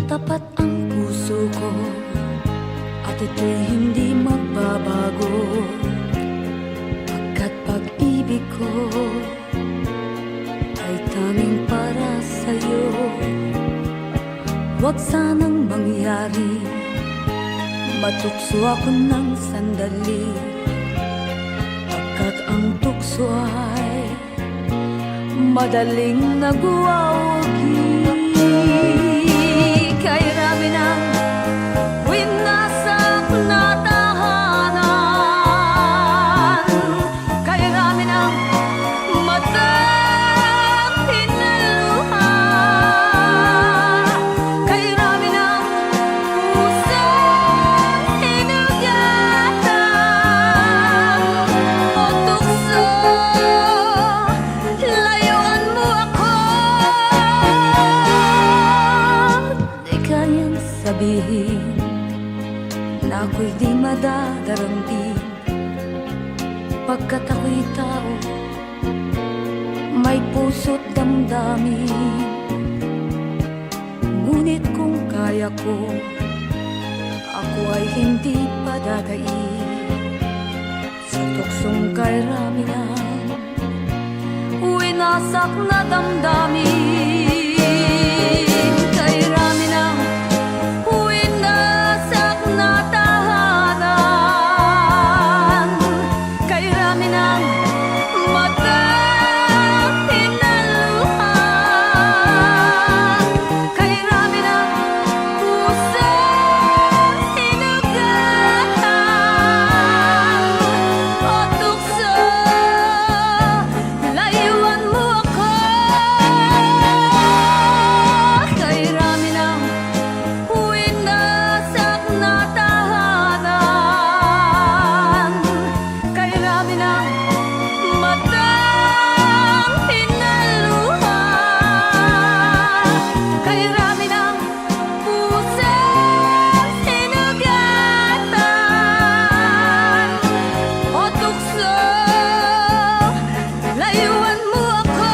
Tapat ang puso ko at ito'y hindi magbabago, pagkat pag-ibig ko ay tanging para sa'yo. Huwag sanang mangyari matukso ako ng sandali, pagkat ang tukso ay madaling nagwawagi. Kay rami ng winasak na tahanan, kay rami ng matang hinaluha, kay rami ng pusang hinugatan o tukso, layuan mo ako. Di kayang sabihin na ako'y di madadaramdin, pagkat ako'y tao, may puso't damdamin. Ngunit kung kaya ko, ako ay hindi padadaig sa tuksong kay rami ng winasak na damdamin. Kay rami ng winasak na tahanan, kay rami ng matang hinaluha, kay rami ng pusang hinugatan o tukso, layuan mo ako. Kay rami ng winasak na tahanan, kay rami ng matang hinaluha, kay rami ng pusang hinugatan o tukso, layuan mo ako.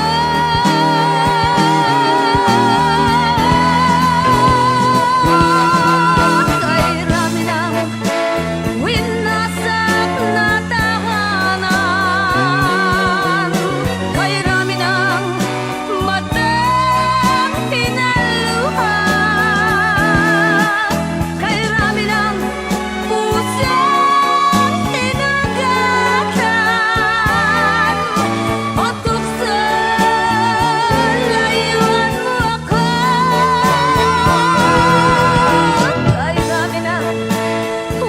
Kay rami ng winasak na tahanan, kay rami ng matang hinaluha, kay rami ng pusang hinugatan o tukso, layuan mo ako. Kay rami ng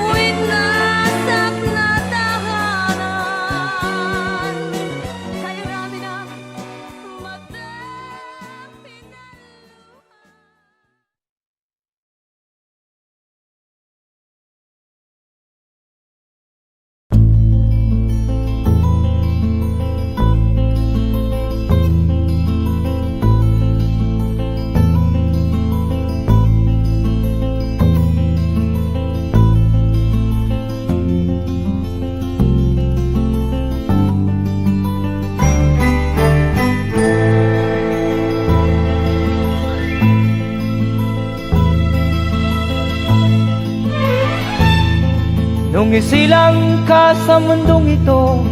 winasak na tahanan, kay rami ng matang Nung isilang ka sa mundong ito,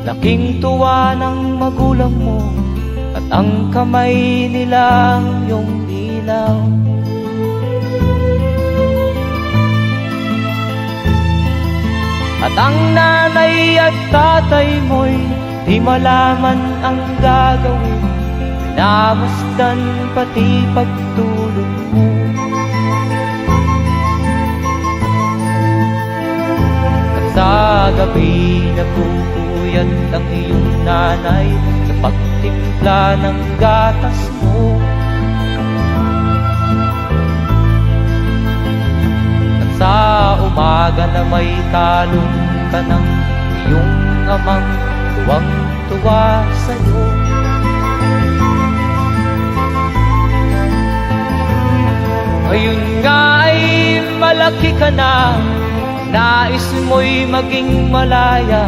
laking tuwa ng magulang mo, at ang kamay nila ang iyong ilaw. At ang nanay at tatay mo'y di malaman ang gagawin, namasdan pati pagtulog mo. Sa gabi napupuyat ang iyong nanay sa pagtimpla ng gatas mo. At sa umaga na may talong ka ng iyong amang tuwang-tuwa sa'yo. Ngayon nga ay malaki ka na, nais mo'y maging malaya,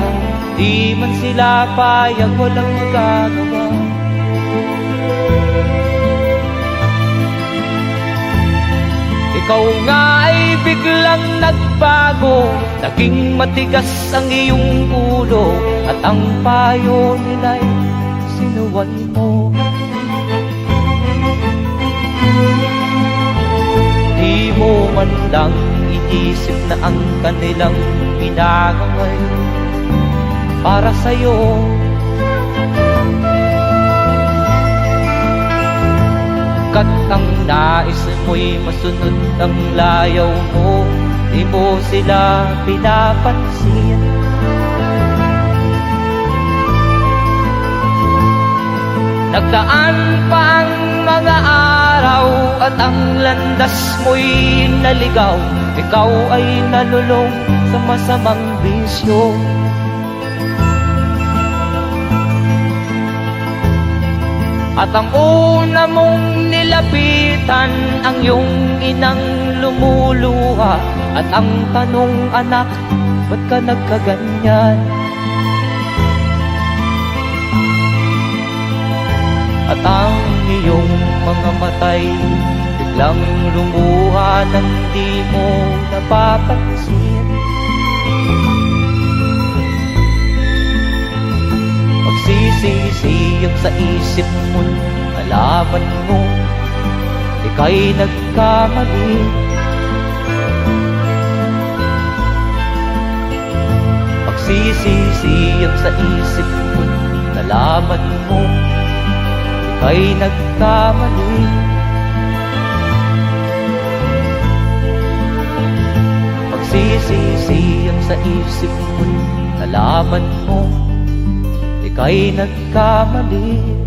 di man sila payag, walang magagawa. Ikaw nga ay biglang nagbago, naging matigas ang iyong ulo, at ang payo nila'y sinuway mo. Di mo man lang iisip na ang kanilang ginagaway para sa'yo. Kat ang nais mo'y masunod ang layaw mo, di mo sila pinapansin. Nagdaan pa ang mga araw at ang landas mo'y naligaw, ikaw ay nalulong sa masamang bisyo. At ang una mong nilapitan ang iyong inang lumuluha, at ang tanong, anak, ba't ka nagkaganyan? At ang iyong mga matay biglang lumuha nang di mo napapansin. Magsisisiyag sa isip mo, nalaman mo ika'y nagkamali. Magsisisiyag sa isip mo, nalaman mo ika'y nagkamali. Magsisisiyag sa isip mo, nalaman mo ika'y nagkamali.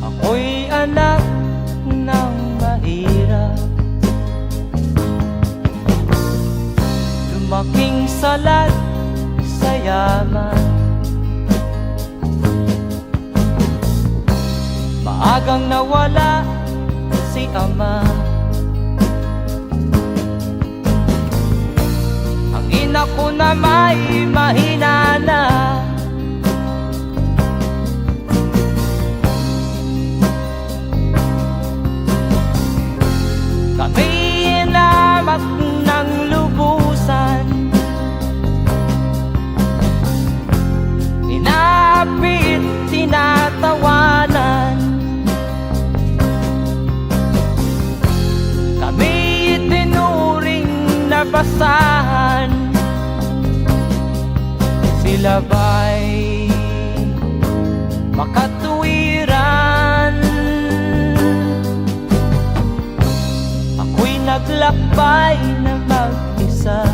Ako'y anak ng mahirap, lumaking salat sa yaman. Maagang nawala si ama, ang ina ko na may mahina na. Kami inamak ng lubusan, inapit, tinatawanan. Kami itinuring na basahan, sila ba'y makatuwiran? Ako'y naglakbay na mag-isa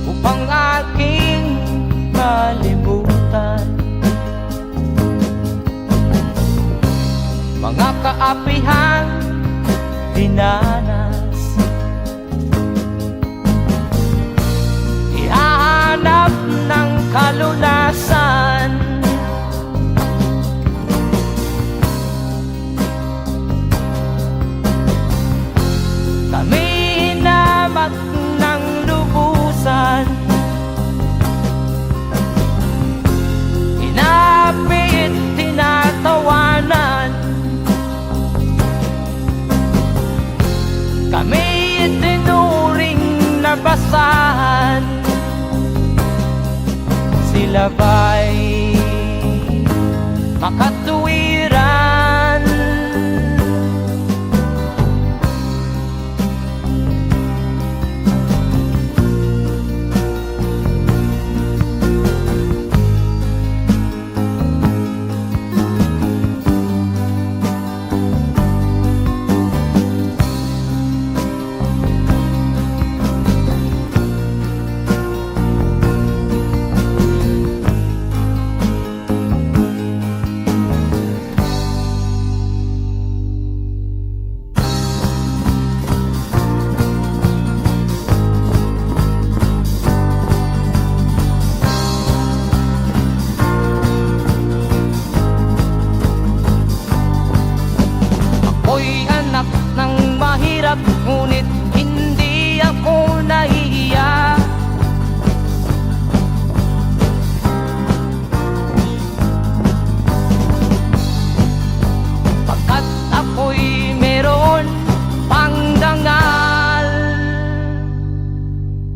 upang aking malimutan mga kaapihang dinanas. Ihahanap ng kalunasan kami hinamak ng lubusan, inapit, tinatawanan. Kami itinuring na basahan, sila ba'y makatuwiran?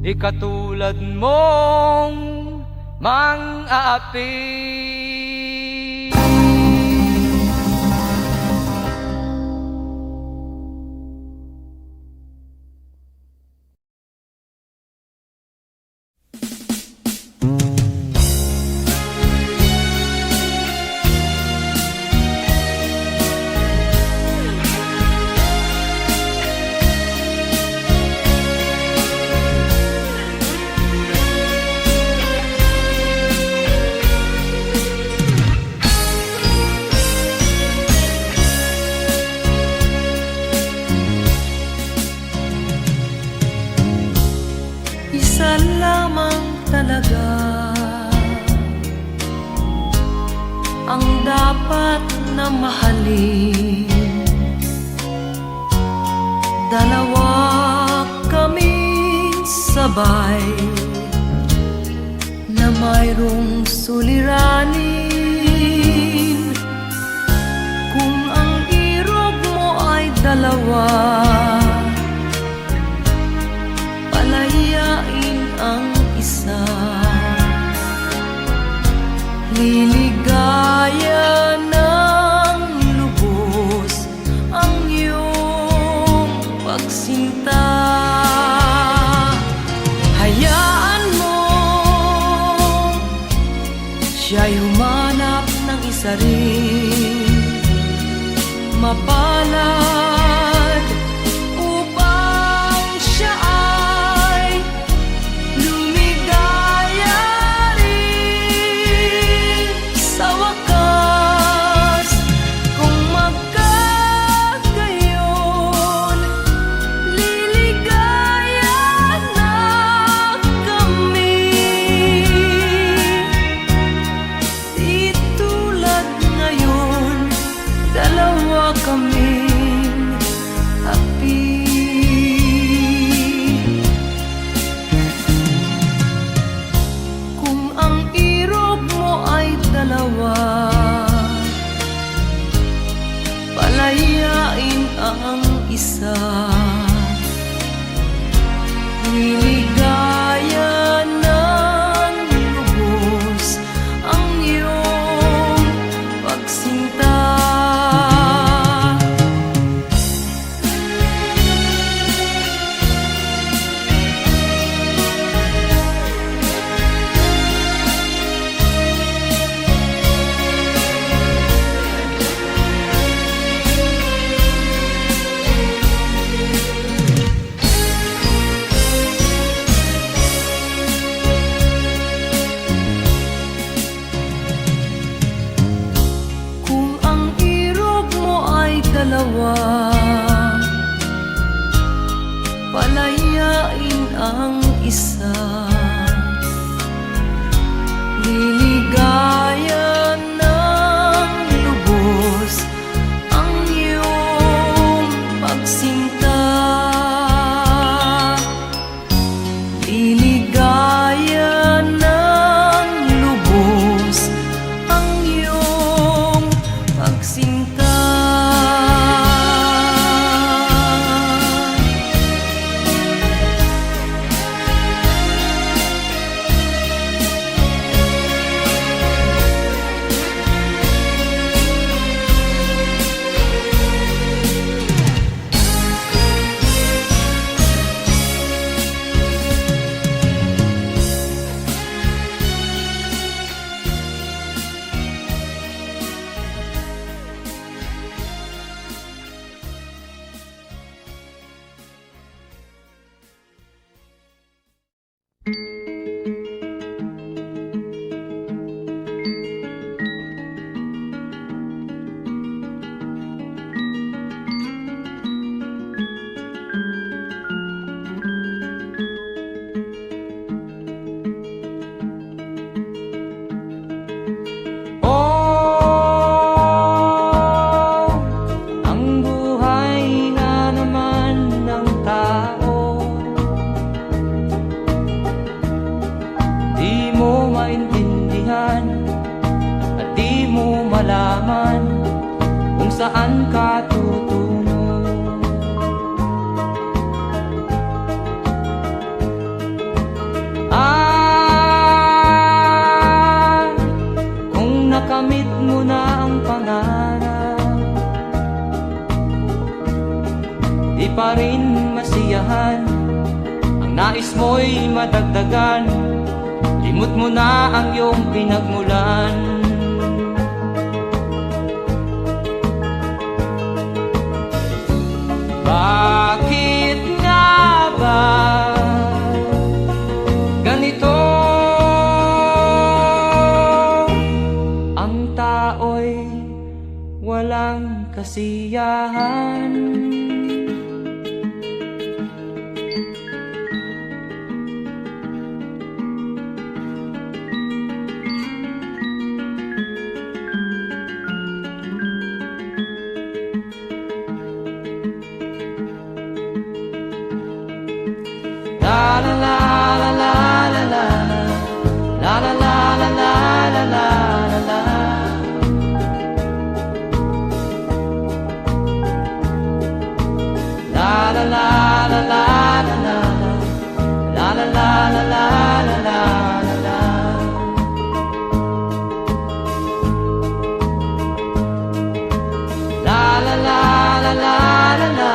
ikatulad mong mang-aapi. Isa lamang talaga ang dapat na mahalin. Dalawa kaming sabay na mayroong suliranin. Kung ang irog mo ay dalawa, palayain ang isa. Liligaya ng lubos ang iyong pagsinta. Hayaan mo siya'y humanap ng isa rin, mapalad upang siya ay lumigaya rin sa wakas. Kung magkagayon, liligaya na kami. Di tulad ngayon, dalawa kaming api. Kung ang irog mo ay dalawa, palayain ang isa. Liligaya ng lubos ang iyong pagsinta. Kung ang irog mo ay dalawa, palayain ang isa. Liligaya ng lubos ang iyong pagsinta. Liligaya ng lubos ang iyong pagsinta. saan ka tutungo. nais mo'y madagdagan, limot mo na ang iyong pinagmulan. Bakit nga ba ganito? Ang tao'y walang kasiyahan. La la la la la la la la la la la la la la la. La la la la la la la la la la la la la la. La la la la la la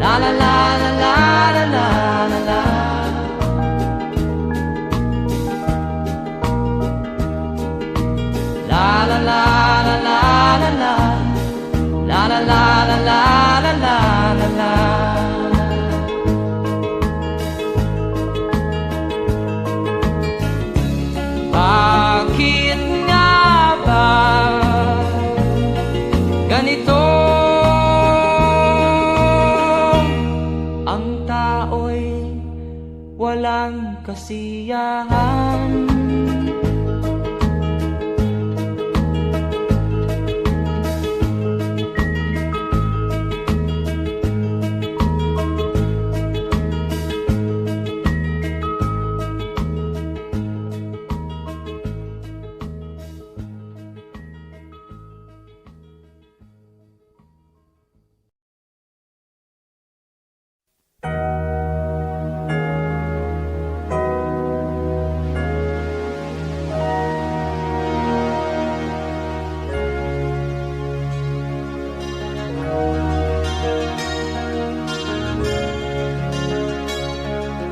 la la la la la la la. La la la la la la la la la la la la la la. Bakit nga ba ganito? Ang tao'y walang kasiyahan.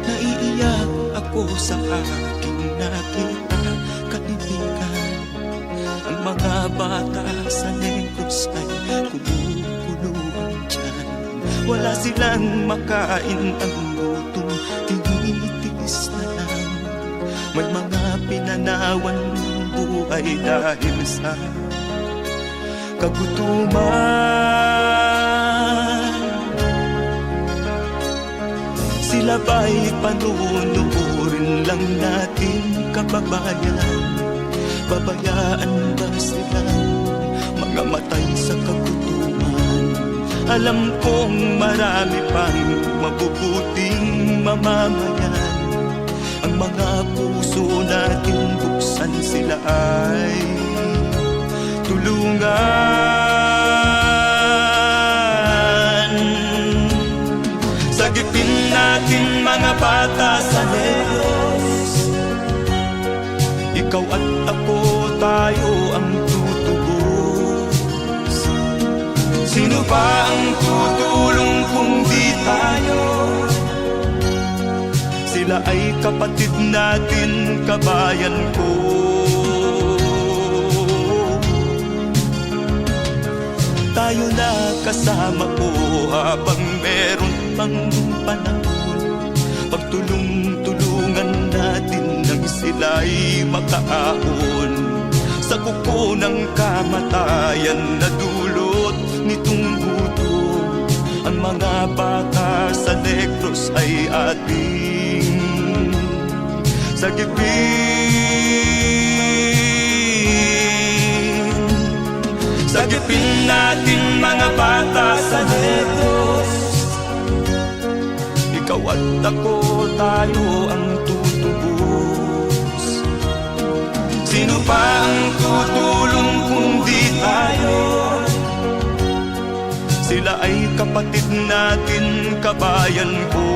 Naiiyak ako sa aking nakita, kaibigan. Ang mga bata sa Negros ay kumukuluan dyan. Wala silang makain, ang gutom tinitiis na lang. May mga pinanawan ng buhay dahil sa kagutuman. Sila ba'y panunurin lang natin, kababayan? Babayaan ba silang mga matay sa kagutuman? Alam kong marami pang mabubuting mamamayan. Ang mga puso natin buksan, sila ay tulungan. Sagipin natin mga bata sa Negros, ikaw at ako, tayo ang tutubos. Sino ba ang tutulong kung di tayo? Sila ay kapatid natin, kabayan ko. Tayo na kasama ko habang meron pang panahon. Pagtulong-tulungan natin nang sila'y makaahon sa kuko ng kamatayan na dulot nitong gutom. Ang mga bata sa Negros ay ating sagipin. Sagipin natin mga bata sa Negros, ikaw at ako, tayo ang tutubos. Sino pa ang tutulong kung di tayo? Sila ay kapatid natin, kabayan ko.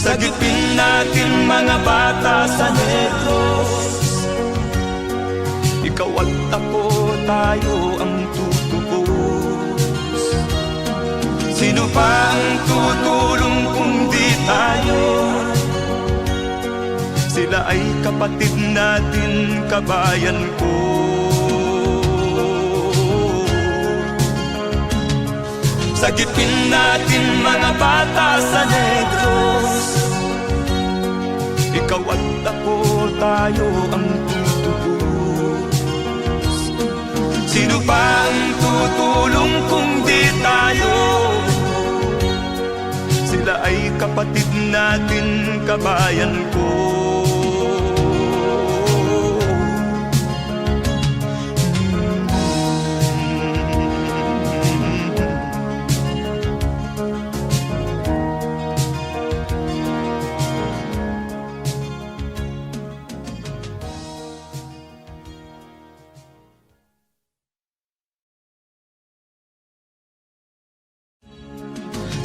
Sagipin natin mga bata sa Negros, ikaw at ako, tayo ang tutubos. Sino pa ang tutulong kung di tayo? Sila ay kapatid natin, kabayan ko. Sagipin natin mga bata sa Negros. Ikaw at ako, tayo ang tutubos. Sino pa ang tutulong kung di tayo? Sila ay kapatid natin, kabayan ko.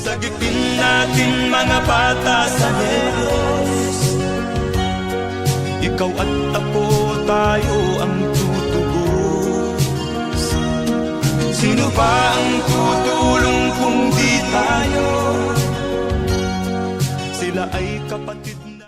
Sagipin natin mga bata sa Negros. Ikaw at ako, tayo ang tutubos. Sino pa ang tutulong kung di tayo? Sila ay kapatid na.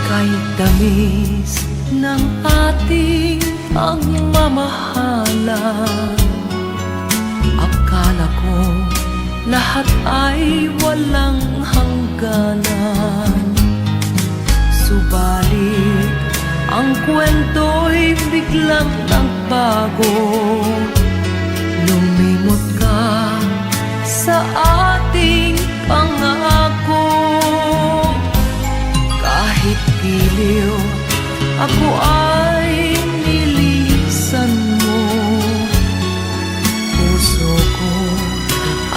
Kahit tamis ng ating pagmamahalan, akala ko lahat ay walang hangganan. Subalit ang kwento'y biglang nagbago. Lumimot ka sa ating pangako. Kahit giliw, ako ay nilisan mo. Puso ko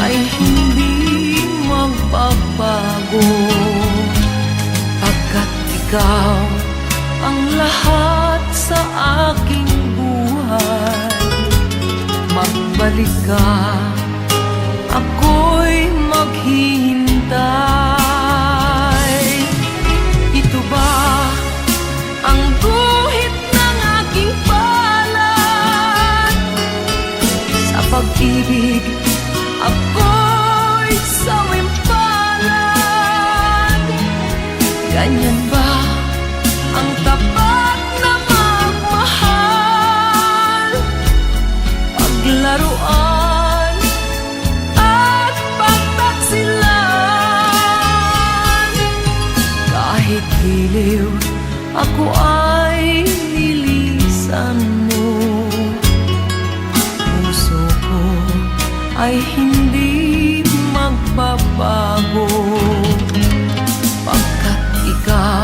ay hindi magbabago, pagkat ikaw ang lahat sa aking buhay. Magbalik ka, ako'y maghihintay. Ito ba ang guhit ng aking palad? Sa pag-ibig, ako'y sawimpalad. Ganyan ba ang tapat na magmahal? Paglaruan at pagtaksilan. Kahit giliw, ako ay nilisan mo. Puso ko ay hindi magbabago, pagkat ikaw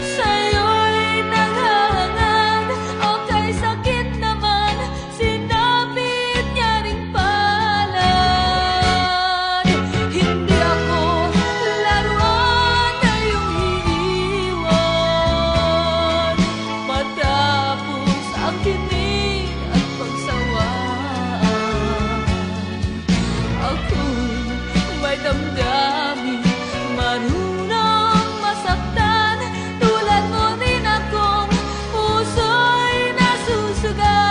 sa'yo'y naghahangad. O kay sakit naman, sinapit niya ring palad. Hindi ako laruan na iyong iiwan, matapos ang kinig at pagsawaan. Ako'y may damdamin, marunong masaktan. Tulad mo rin akong puso'y nasusugatan.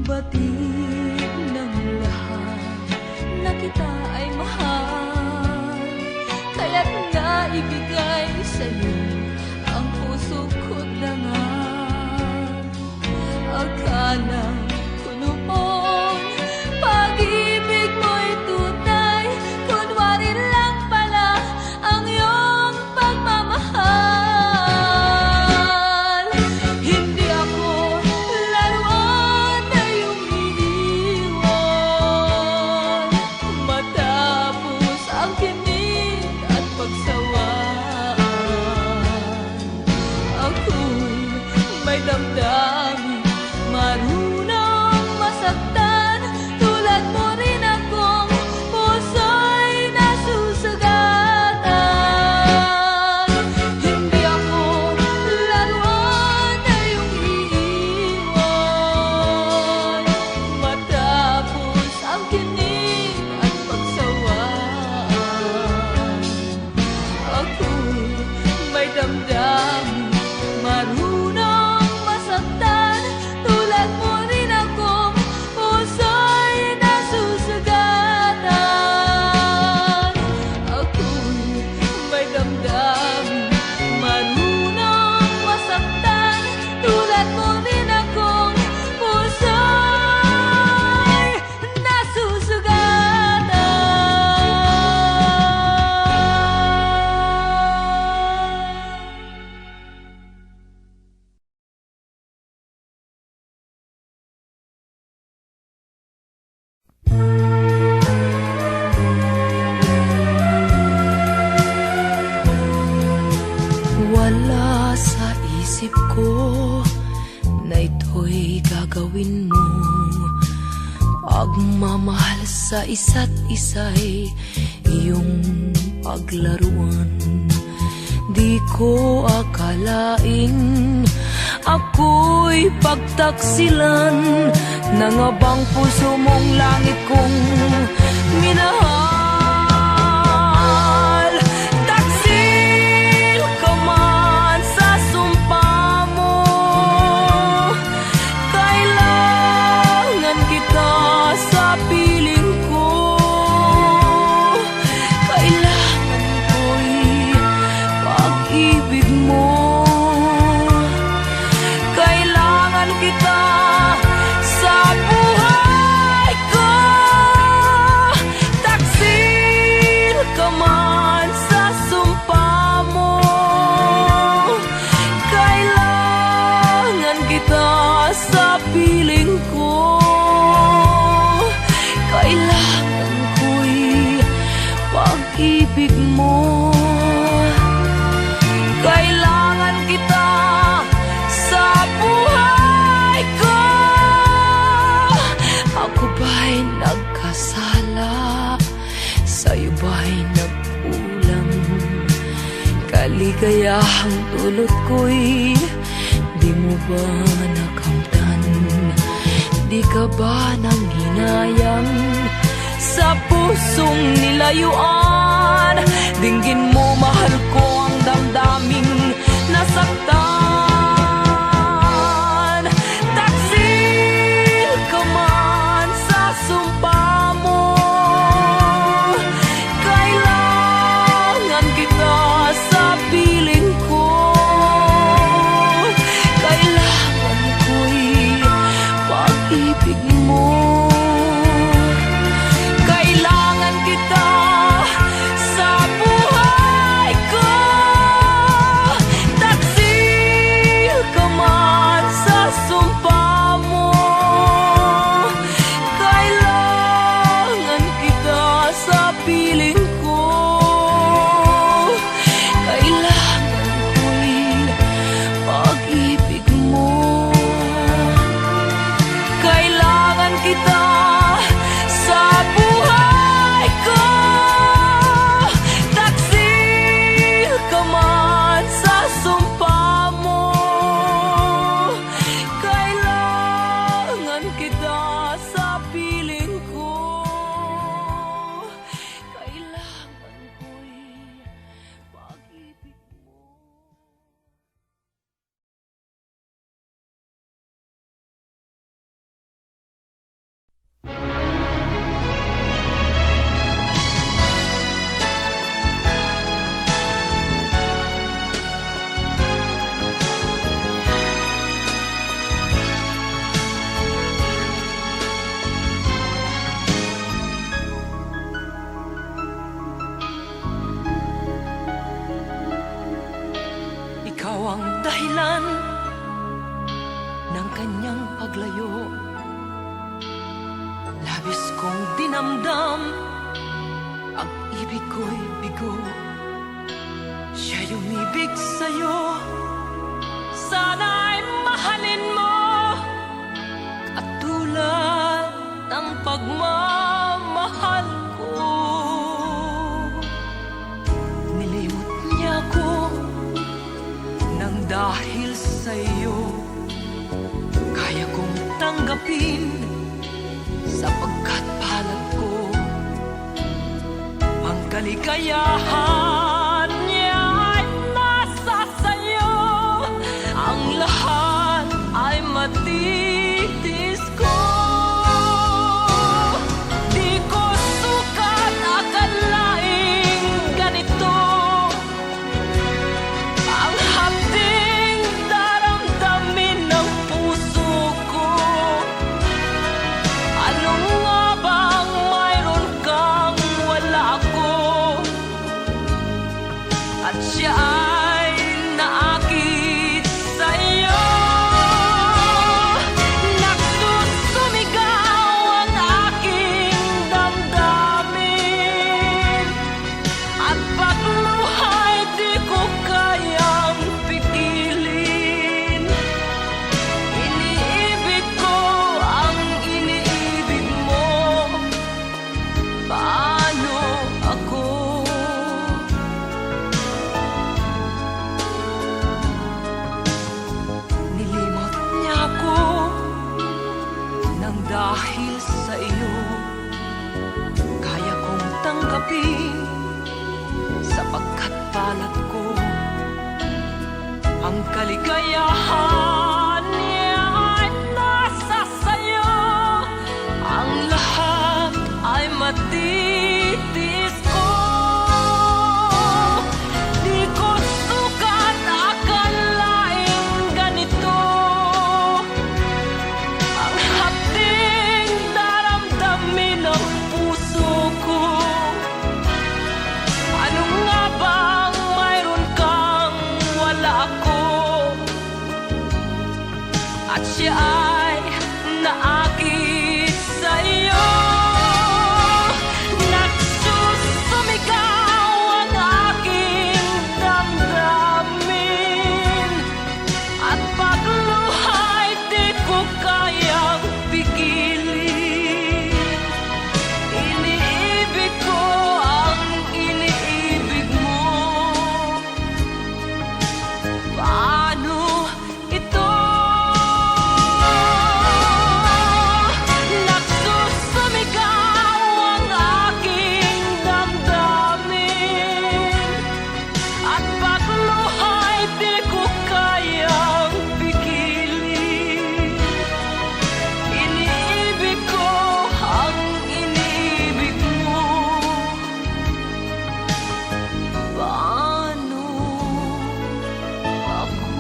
Batid ng lahat na kita ay mahal, kaya't nga ibigay sa'yo ang puso ko't dangal. Akala ko noon pag-ibig mo'y tunay, kunwari lang pala ang iyong pagmamahal. Hindi ako laruan na iyong iiwan, matapos ang kinig at pagsawaan. Ako'y may damdamin, marunong masaktan. Tulad mo rin akong puso'y nasusugatan. Hindi ako laruan na iyong iiwan, matapos ang kinig at pagsawaan. Ako'y may damdamin, marunong masaktan. Tulad mo rin akong puso'y nasusugatan. Ako'y may damdamin, marunong masaktan. Tulad mo rin akong puso'y nasusugatan. Wala sa isip ko na ito'y gagawin mo. Pagmamahal sa isa't isa'y iyong paglaruan. Di ko akalain ako'y pagtaksilan ng abang puso mong langit kong minahal. Taksil ka man sa sumpa mo, kailangan kita sa piling ko. Kailangan ko'y pag-ibig mo, kailangan kita sa buhay ko. Taksil ka man sa sumpa mo, kailangan kita sa piling ko. Kailangan ko'y pag-ibig mo, kailangan kita sa buhay ko. Ako ba'y nagkasala? Sa'yo ba'y nagkulang? Kaligayahang dulot ko'y di mo ba nakamtan? Di ka ba nang hinayang sa pusong nilayuan? Dinggin mo, mahal ko, ang damdaming nasaktan. Taksil ka man sa sumpa mo, kailangan kita sa piling ko. Kailangan ko'y pag-ibig mo, kailangan kita sa buhay ko. ang dahilan ng kanyang paglayo. Labis kong dinamdam, ang ibig ko'y bigo. Siya'y umibig sa'yo, sana'y mahalin mo, at tulad ng pagmamahal ko. Nilimot niya ko nang dahil sa'yo, kaya kong tanggapin sapagkat palad ko ang kaligayahan niya ay nasa sayo. Ang lahat ay matitis ko. Di ko sukat akalaing ganito ang hapding daramdamin ng puso ko. Ano nga bang mayroon kang wala ako, at siya ay naakit sa'yo. Nagsusumigaw ang aking damdamin, at pagluhay di ko kayang pigilin. Iniibig ko ang iniibig mo, paano ako? Nilimot niya ako nang dahil sa iyo, kaya kong tanggapin sapagkat palad ko ang kaligayahan niya ay nasa sayo. Ang lahat ay matitis ko. Di ko sukat akalaing ganito ang hapding daramdamin ng puso ko. Ano nga bang mayroon kang wala ako, at siya ay naakit sa'yo. Nagsusumigaw ang aking damdamin, at pagluhay di ko kayang pigilin. Iniibig ko ang iniibig mo, paano ito? Nagsusumigaw ang aking damdamin, at pagluhay di ko kayang pigilin. Iniibig ko ang iniibig mo, paano ako?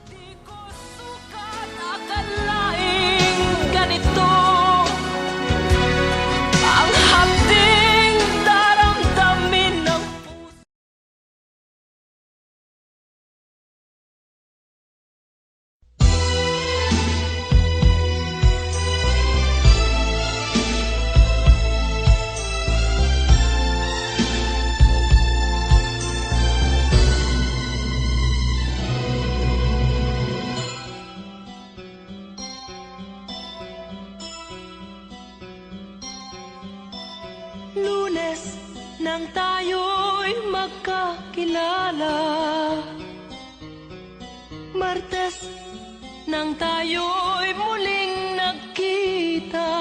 Di ko sukat akalaing ganito ang hapding daramdamin ng puso. Lunes nang tayo'y magkakilala, Martes nang tayo'y muling nagkita,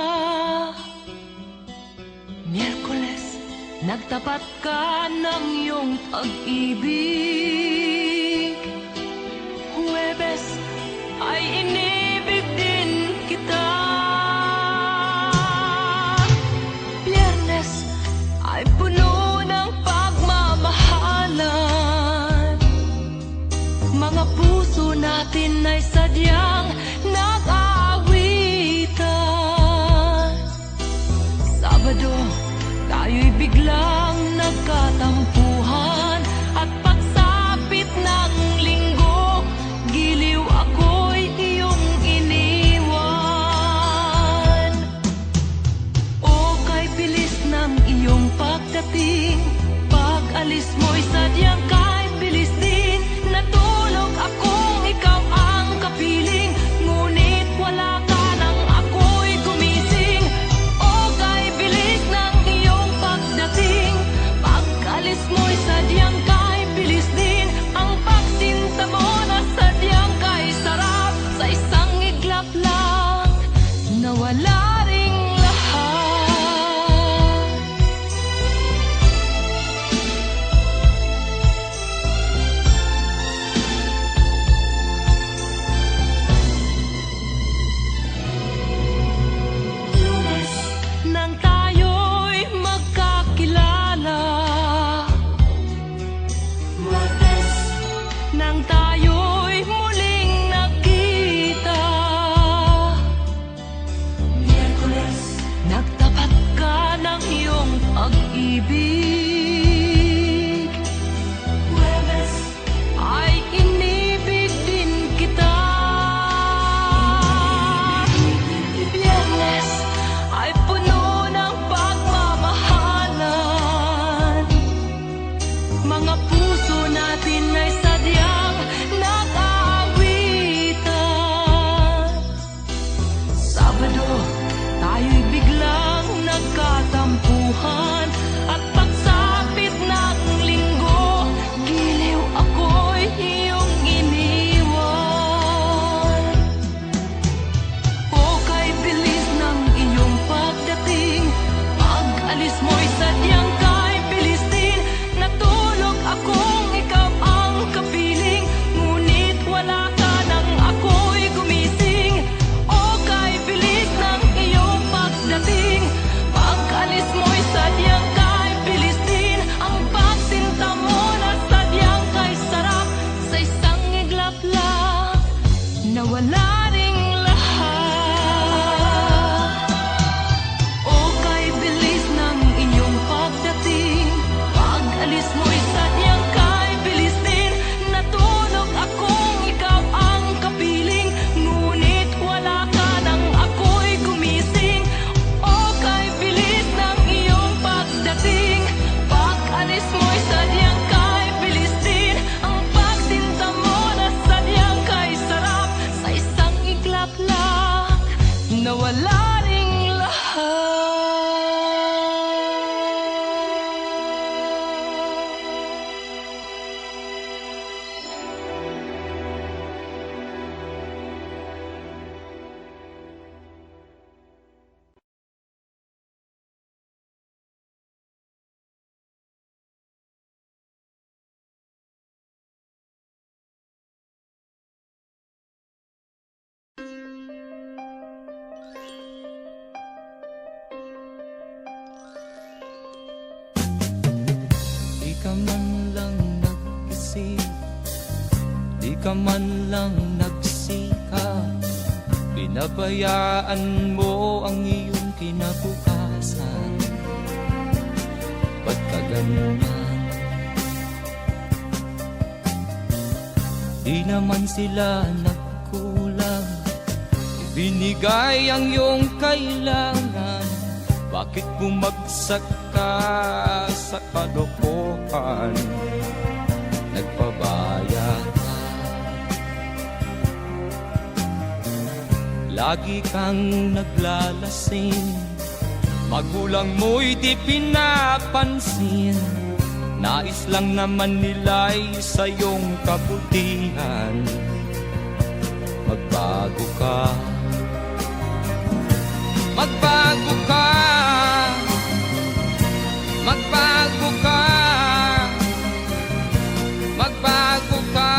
Miyerkules nagtapat ka ng iyong pag-ibig, Huwebes ay inibig din kita, Biyernes ay puno ng pagmamahal, mo'y sadyang kay bilis din. Natulog akong ikaw ang kapiling, ngunit wala ka nang ako'y gumising. O kay bilis ng iyong pagdating, pag-alis mo'y sadyang kay bilis din. Ang pagsinta mo na sadyang kay sarap, sa isang iglap lang nawala ring lahat. Lunes nang tayo'y magkakilala, Martes nang tayo'y muling nakita, Miyerkules nagtapat ka ng iyong pag-ibig, Huwebes ay inibig din kita, Biyernes ay puno ng pagmamahalan. Mga puso natin ay sadyang nag-aawitan. Sabado, tayo'y biglang nagkatampuhan, at pagsapit ng linggo, giliw ako'y iyong iniwan. O kay bilis ng iyong pagdating, pag-alis mo'y sadyang kay bilis din. Natulog akong ikaw ang kapiling, ngunit wala ka nang ako'y gumising. O kay bilis ng iyong pagdating, pag-alis mo'y sadyang kay bilis din. Ang pagsinta mo na sadyang kay sarap, sa isang iglap lang nawala ring lahat. O kay bilis ng iyong pagdating, pag-alis mo'y sadyang kay bilis din. Natulog akong ikaw ang kapiling, ngunit wala ka nang ako'y gumising. O kay bilis ng iyong pagdating, pag-alis mo'y sadyang kay bilis din. Ang pagsinta mo na sadyang kay sarap, sa isang iglap lang nawala ring lahat. Di ka man lang nag-isip, di ka man lang nagsikap, pinabayaan mo ang iyong kinabukasan. Ba't ka ganyan? Di naman sila nagkulang, ibinigay ang iyong kailangan. Bakit bumagsak ka sa kalokohan? Nagpabaya ka, lagi kang naglalasing, magulang mo'y di pinapansin. Nais lang naman nila'y sa iyong kabutihan. Magbago ka, magbago ka, magbago ka, magbago ka.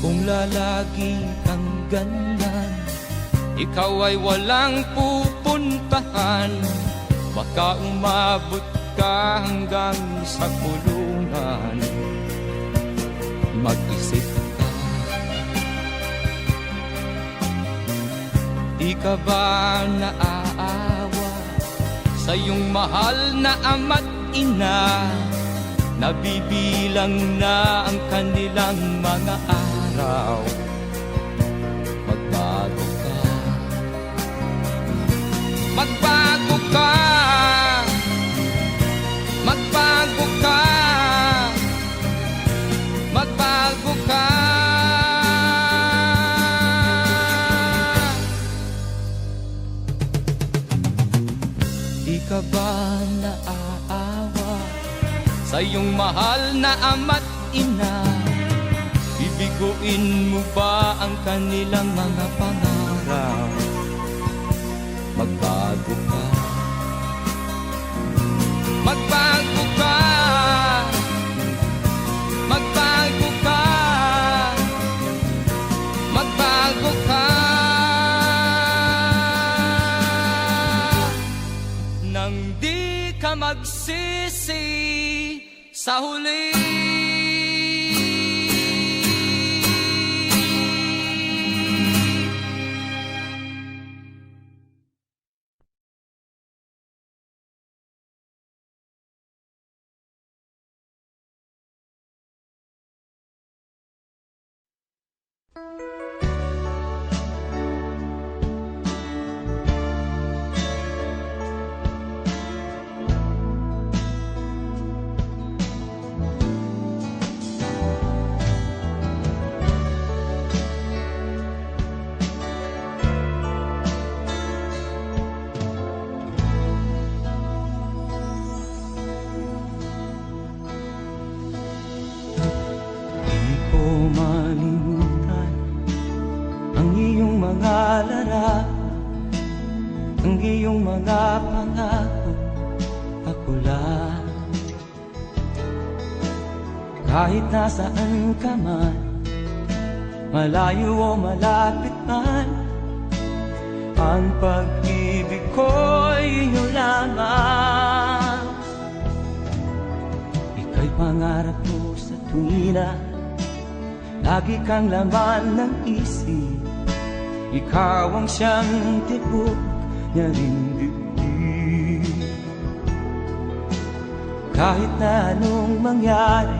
Kung lalagi kang ganyan, ikaw ay walang pupuntahan. Baka umabot ka hanggang sa kulungan. Mag-isip ka, di ka ba naaawa sa iyong mahal na ama't ina? nabibilang na ang kanilang mga araw. Magbago ka, magbago ka, magbago ka, magbago ka. Di ka ba naaawa sa iyong mahal na ama't ina? Bibiguin mo ba ang kanilang mga pangarap? Magbago ka, magbago ka, magbago ka, magbago ka. Nang di ka magsisi sa huli. Malimutan ang iyong mga larawan, ang iyong mga pangako, ako lang. Kahit nasaan ka man, malayo o malapit man, ang pag-ibig ko'y iyo lamang. Ika'y pangarap ko sa tuwina, lagi kang laman ng isip. Ikaw ang siyang tibok niya ring dibdib. Kahit na anong mangyari,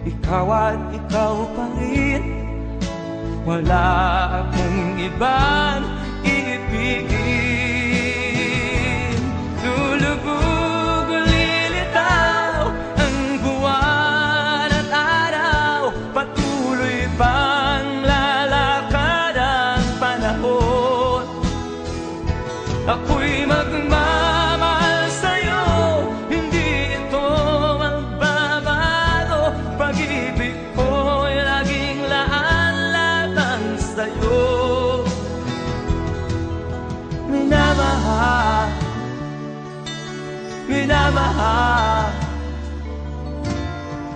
ikaw at ikaw pa rin. Wala akong ibang iibigin. Lulubog o lilitaw ang buwan at araw, patuloy pang lalakad ang panahon. Ako'y magmamahal sa'yo, hindi ito magbabago. Pag-ibig ko'y laging laan lamang sa'yo. Minamahal, minamahal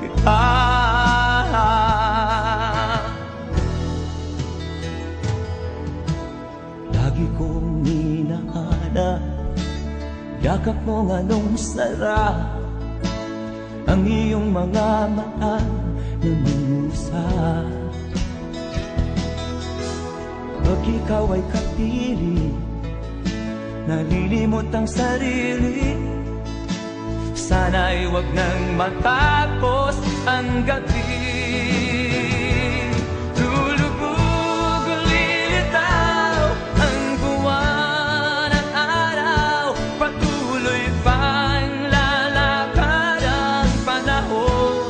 kita. Lagi kong hinahanap yakap mong anong sarap, ang iyong mga mata na minusap. Pag ikaw ay kapiling, nalilimot ang sarili. Sana'y wag nang matapos ang gabi. Lulubog o lilitaw ang buwan at araw, patuloy pang lalakad ang panahon.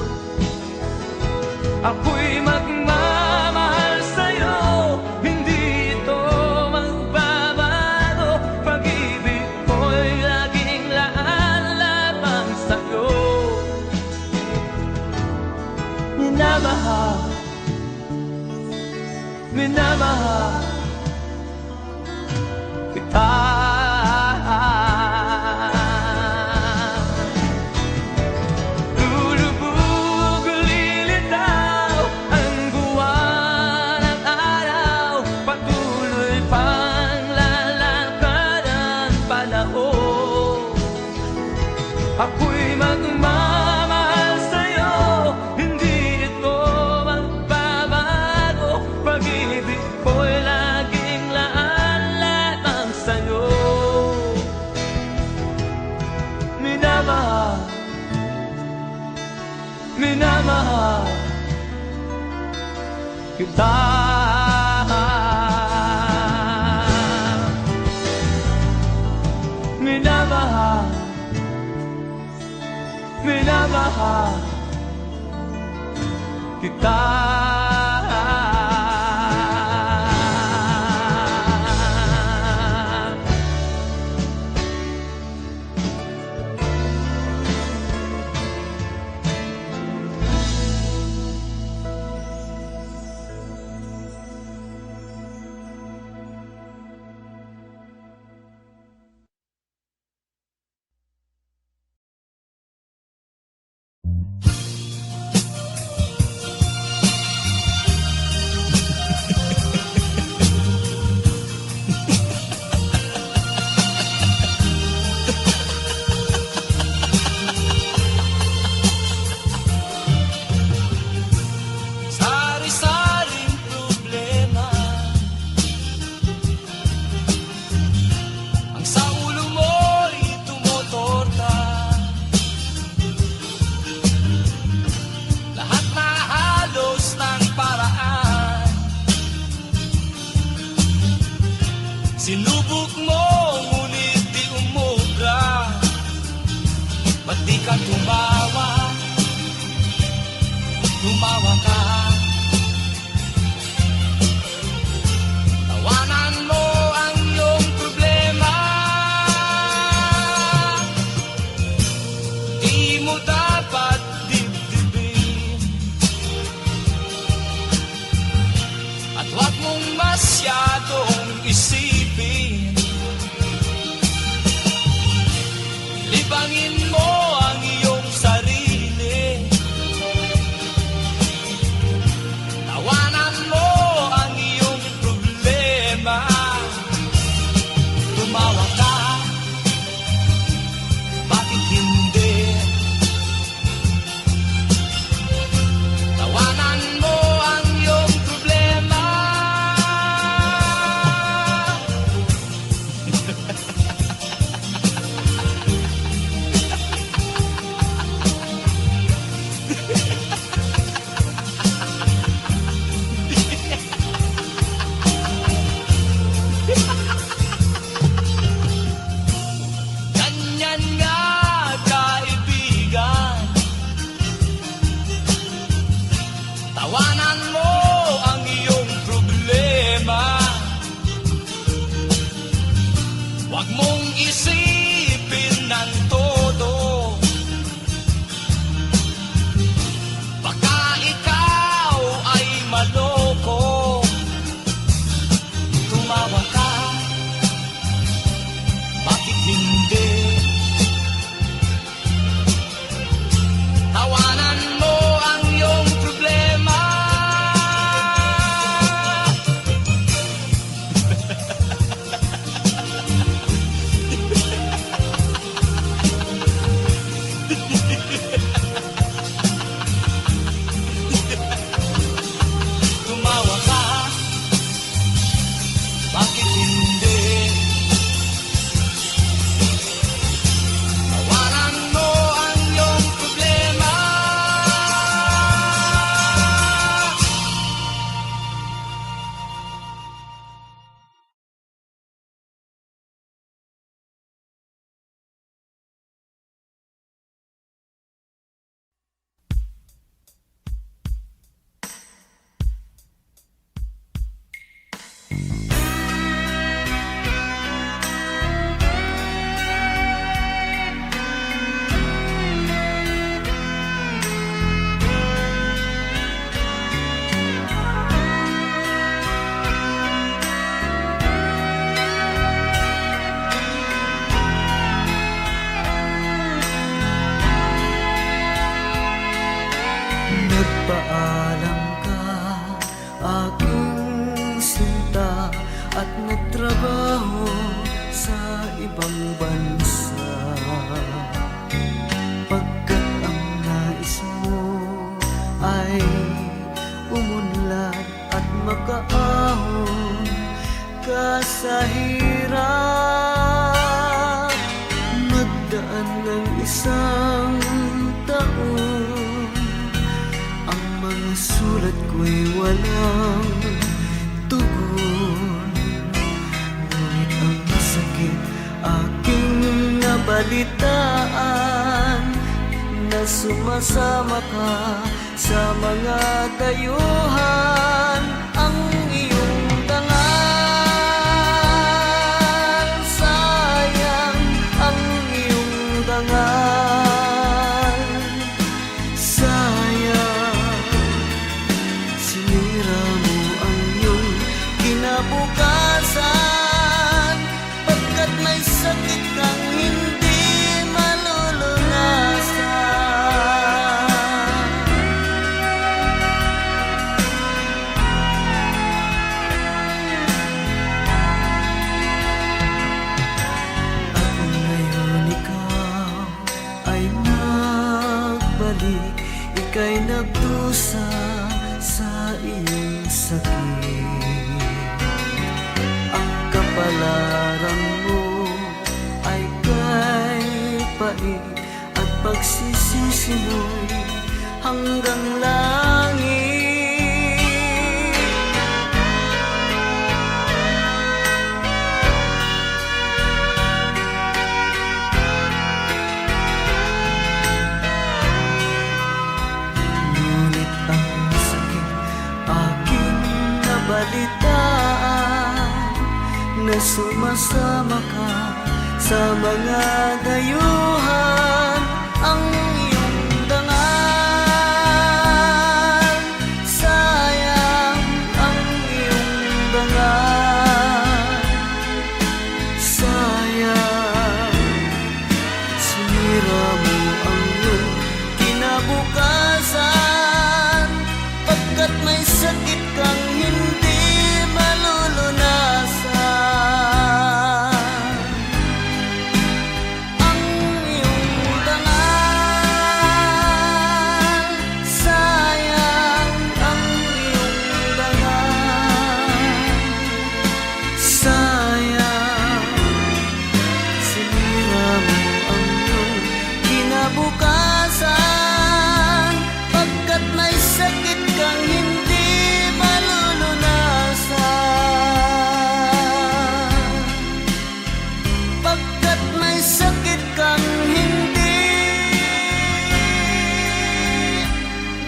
Ako'y magmamahal sa'yo, hindi ito magbabago. Pag-ibig ko'y laging laan lamang sa'yo. Minamahal, minamahal kita. Lulubog o lilitaw ang buwan at araw, patuloy pang lalakad ang panahon. Ako'y magmamahal sa'yo, hindi ito magbabago. Pag-ibig ko'y minamahal kita. Minamahal, minamahal kita. Sari-saring problema ang sa ulo mo'y tumutorta. Lahat na halos ng paraan sinubok mo, ngunit di umubra. Ba't di ka tumawa? Tumawa ka. Tawanan mo ang iyong problema. Di mo dapat dibdibin, at huwag mong masyadong isipin. Libangin mo ang iyong sarili. Tawanan mo ang iyong problema. Tumawa ka, bakit hindi? Tawanan mo ang iyong problema. Ganyan nga, kaibigan. Tawanan mo ang iyong problema. Huwag mong isipin ng todo. Baka ikaw ay maloko. Tumawa ka, bakit hindi? Tawanan mo ang iyong problema. Tumawa ka, bakit hindi? Tawanan mo ang iyong problema. Nagpaalam ka, aking sinta, at nagtrabaho sa ibang bansa. Pagkat ang nais mo ay umunlad at makaahon ka sa hirap. Nagdaan ng isang taon, sulat ko'y walang tugon. Ngunit ang sakit aking nabalitaan, na sumasama ka sa mga dayuhan. Ang iyong dangal, sayang ang iyong dangal. Sayang, sinira mo ang iyong kinabukasan, pagkat may sakit kang hindi malulunasan. At ngayon ikaw ay nagbalik, ika'y nagdusa sa iyong sakit. Ang kapalaran mo ay kay pait, at pagsisisi mo'y hanggang langit. Ngunit ang sakit aking nabalitaan, na sumasama ka sa mga dayuhan. Ang iyong dangal, sayang ang iyong dangal. Sayang, sinira mo ang iyong kinabukasan, pagkat may sakit kang hindi malulunasan. Ang iyong dangal, sayang ang iyong dangal. Sayang, sinira mo ang iyong kinabukasan, pagkat may sakit kang hindi malulunasan. Pagkat may sakit kang hindi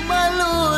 malulunasan.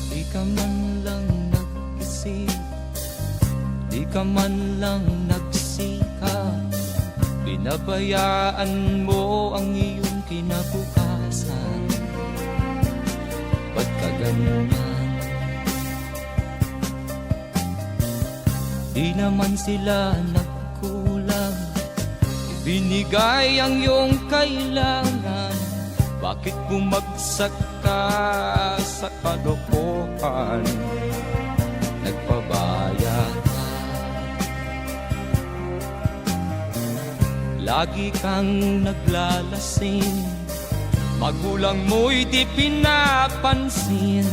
Di ka man lang nag-isip, di ka man lang nagsikap, pinabayaan mo ang iyong kinabukasan. Ba't ka ganyan? Di naman sila nagkulang, ibinigay ang iyong kailangan. Bakit bumagsak ka sa kalokohan? Nagpabaya ka, lagi kang naglalasing, magulang mo'y di pinapansin.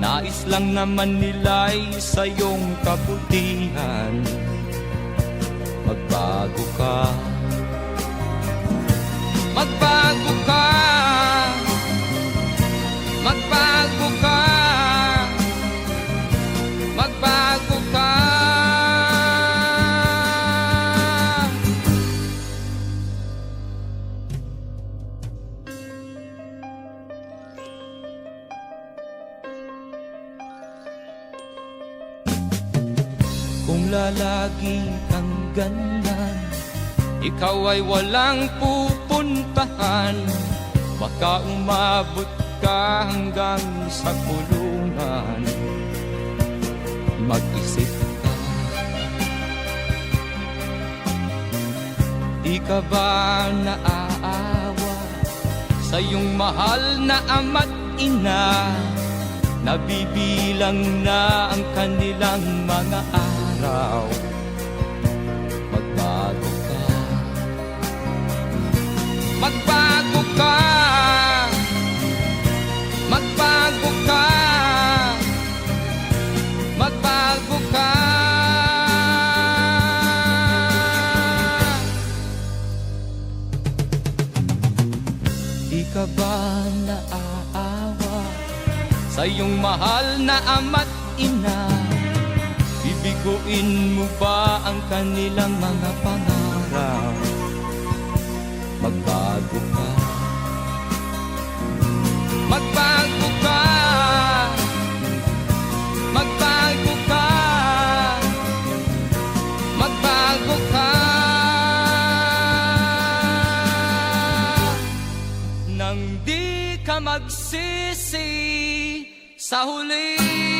Nais lang naman nila'y sa iyong kabutihan. Magbago ka, magbago ka, magbago ka, magbago ka. Kung lalagi kang ganyan, ikaw ay walang pupuntahan. Baka umabot ka hanggang sa kulungan. Mag-isip ka, Di ka ba naaawa sa iyong mahal na ama't ina? Nabibilang na ang kanilang mga araw. Magbago ka, magbago ka, magbago ka, magbago ka. Di ka ba naaawa sa iyong mahal na ama't ina? Bibiguin mo ba ang kanilang mga pangarap? Magbago ka, magbago ka, magbago ka, magbago ka. Nang di ka magsisi sa huli.